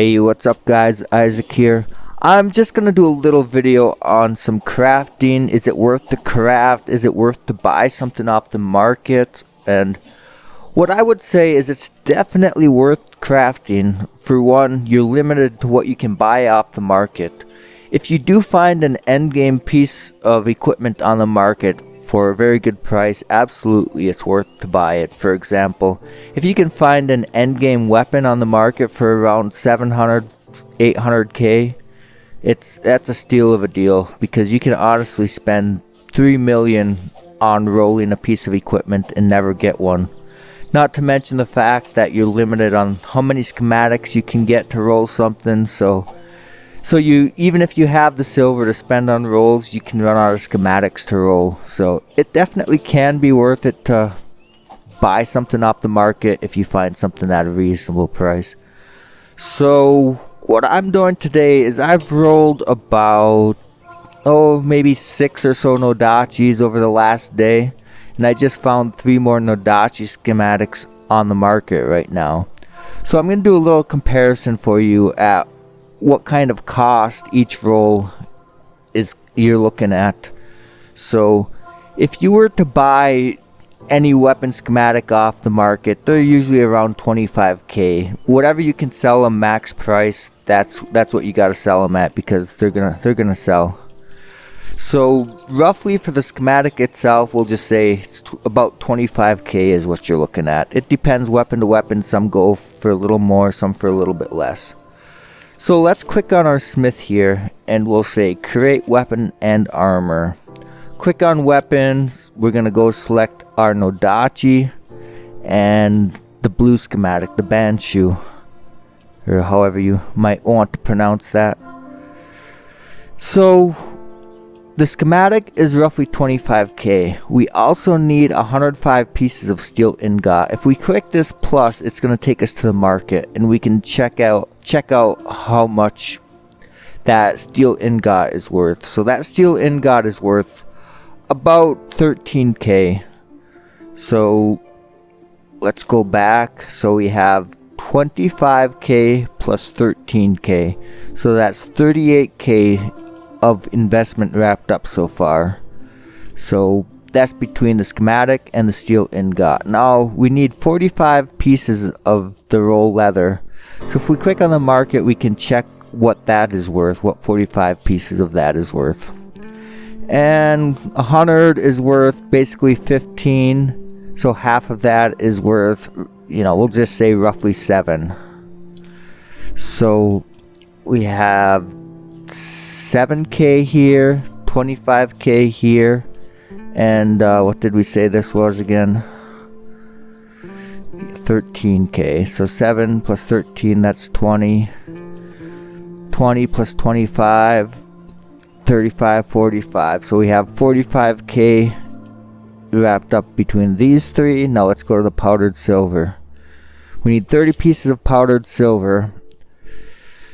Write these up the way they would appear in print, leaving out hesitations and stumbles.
Hey, what's up guys? Isaac here. I'm just gonna do a little video on some crafting. Is it worth to craft? Is it worth to buy something off the market? And what I would say is it's definitely worth crafting. For one, you're limited to what you can buy off the market. If you do find an endgame piece of equipment on the market for a very good price, absolutely it's worth to buy it. For example, if you can find an endgame weapon on the market for around 700, 800k, that's a steal of a deal, because you can honestly spend 3 million on rolling a piece of equipment and never get one. Not to mention the fact that you're limited on how many schematics you can get to roll something, so you, even if you have the silver to spend on rolls, you can run out of schematics to roll. So it definitely can be worth it to buy something off the market if you find something at a reasonable price. So what I'm doing today is I've rolled about maybe 6 or so Nodachis over the last day, and I just found 3 more Nodachi schematics on the market right now. So I'm going to do a little comparison for you at what kind of cost each roll is you're looking at. So if you were to buy any weapon schematic off the market, they're usually around 25k. Whatever you can sell them max price, that's what you got to sell them at, because they're gonna sell. So roughly for the schematic itself, we'll just say it's about 25k is what you're looking at. It depends weapon to weapon. Some go for a little more, some for a little bit less. So let's click on our smith here and we'll say create weapon and armor. Click on weapons. We're going to go select our Nodachi and the blue schematic, the Banshu, or however you might want to pronounce that. So the schematic is roughly 25k. We also need 105 pieces of steel ingot. If we click this plus, it's going to take us to the market, and we can check out how much that steel ingot is worth. So that steel ingot is worth about 13k. So let's go back. So we have 25k plus 13k. So that's 38k of investment wrapped up so far. So that's between the schematic and the steel ingot. Now we need 45 pieces of the roll leather. So if we click on the market, we can check what that is worth, what 45 pieces of that is worth. And 100 is worth basically 15. So half of that is worth, we'll just say roughly 7. So we have 7k here, 25k here, and what did we say this was again? 13k. So 7 plus 13, that's 20. 20 plus 25, 35, 45. So we have 45k wrapped up between these three. Now let's go to the powdered silver. We need 30 pieces of powdered silver.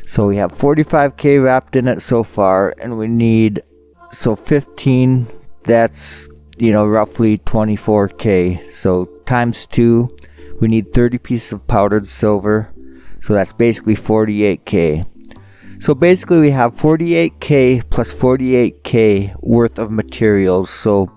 So we have 45k wrapped in it so far, and we need 15, that's roughly 24k. So times 2, we need 30 pieces of powdered silver, so that's basically 48k. So basically we have 48k plus 48k worth of materials. So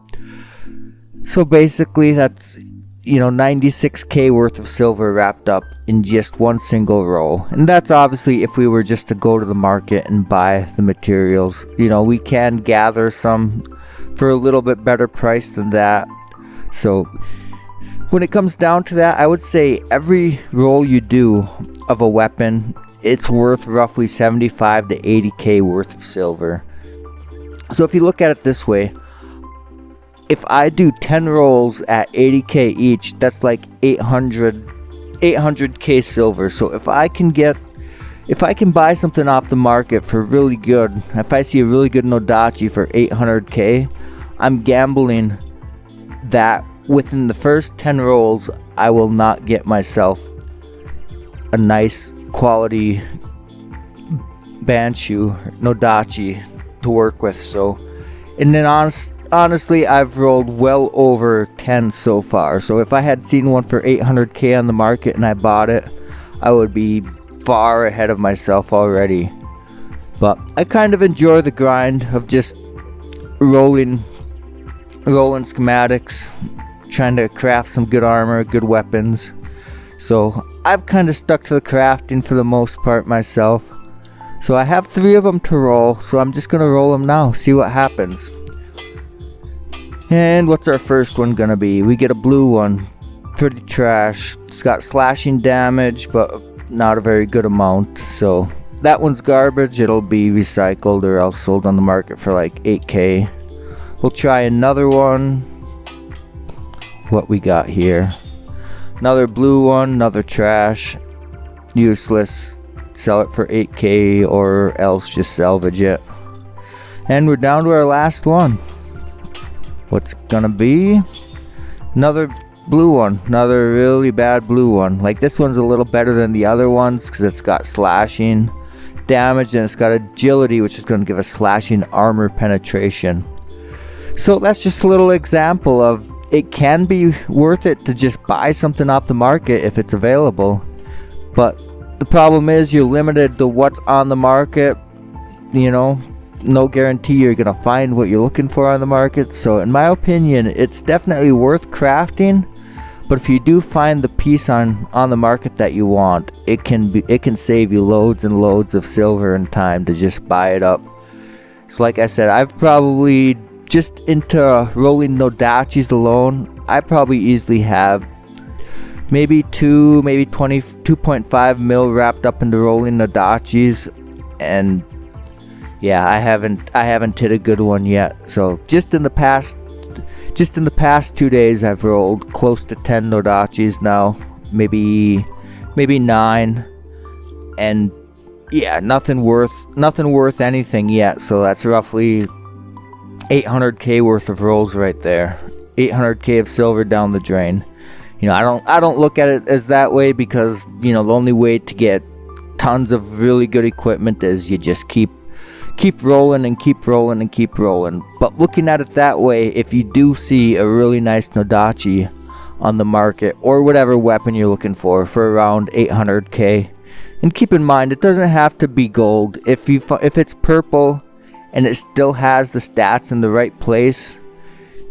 basically that's 96k worth of silver wrapped up in just one single roll. And that's obviously if we were just to go to the market and buy the materials. We can gather some for a little bit better price than that. So when it comes down to that, I would say every roll you do of a weapon, it's worth roughly 75 to 80k worth of silver. So if you look at it this way, if I do 10 rolls at 80k each, that's like 800k silver. So if I can buy something off the market for really good, if I see a really good Nodachi for 800k, I'm gambling that within the first 10 rolls, I will not get myself a nice quality Banshu Nodachi to work with. So, and then honestly, I've rolled well over 10 so far. So if I had seen one for 800k on the market and I bought it, I would be far ahead of myself already. But I kind of enjoy the grind of just rolling schematics, trying to craft some good armor, good weapons. So I've kind of stuck to the crafting for the most part myself. So I have 3 of them to roll, so I'm just gonna roll them now, see what happens. And what's our first one gonna be? We get a blue one. Pretty trash. It's got slashing damage, but not a very good amount. So that one's garbage. It'll be recycled or else sold on the market for like 8k. We'll try another one. What we got here? Another blue one, another trash. Useless. Sell it for 8k or else just salvage it. And we're down to our last one. What's it gonna be? Another blue one. Another really bad blue one. Like this one's a little better than the other ones because it's got slashing damage and it's got agility, which is going to give us slashing armor penetration. So that's just a little example of it can be worth it to just buy something off the market if it's available. But the problem is you're limited to what's on the market. You know, no guarantee you're going to find what you're looking for on the market. So in my opinion, it's definitely worth crafting. But if you do find the piece on the market that you want, it can save you loads and loads of silver and time to just buy it up. So like I said, I've probably just into rolling Nodachis alone, I probably easily have maybe 2.5 mil wrapped up into rolling Nodachis, and yeah, I haven't hit a good one yet. So just in the past 2 days, I've rolled close to 10 Nodachis now, maybe 9, and yeah, nothing worth anything yet. So that's roughly 800k worth of rolls right there. 800k of silver down the drain. You know, I don't look at it as that way because, you know, the only way to get tons of really good equipment is you just keep rolling and keep rolling and keep rolling. But looking at it that way, if you do see a really nice Nodachi on the market or whatever weapon you're looking for around 800k, and keep in mind it doesn't have to be gold. If it's purple and it still has the stats in the right place,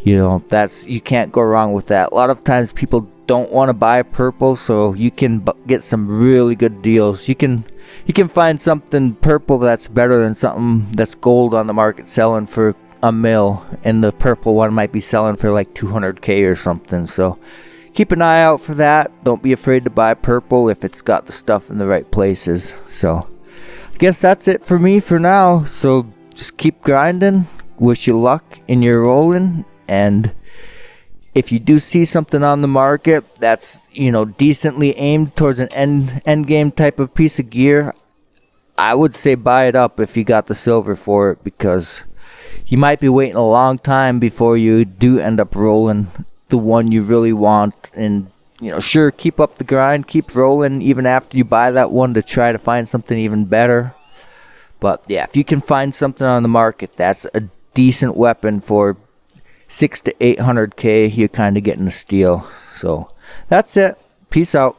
you know, you can't go wrong with that. A lot of times people don't want to buy purple, so you can get some really good deals. You can find something purple that's better than something that's gold on the market selling for a mil, and the purple one might be selling for like 200k or something. So keep an eye out for that. Don't be afraid to buy purple if it's got the stuff in the right places. So I guess that's it for me for now. So just keep grinding. Wish you luck in your rolling, and if you do see something on the market that's, you know, decently aimed towards an end game type of piece of gear, I would say buy it up if you got the silver for it, because you might be waiting a long time before you do end up rolling the one you really want. And, you know, sure, keep up the grind, keep rolling even after you buy that one to try to find something even better. But yeah, if you can find something on the market that's a decent weapon for 600 to 800k, you're kind of getting a steal. So that's it. Peace out.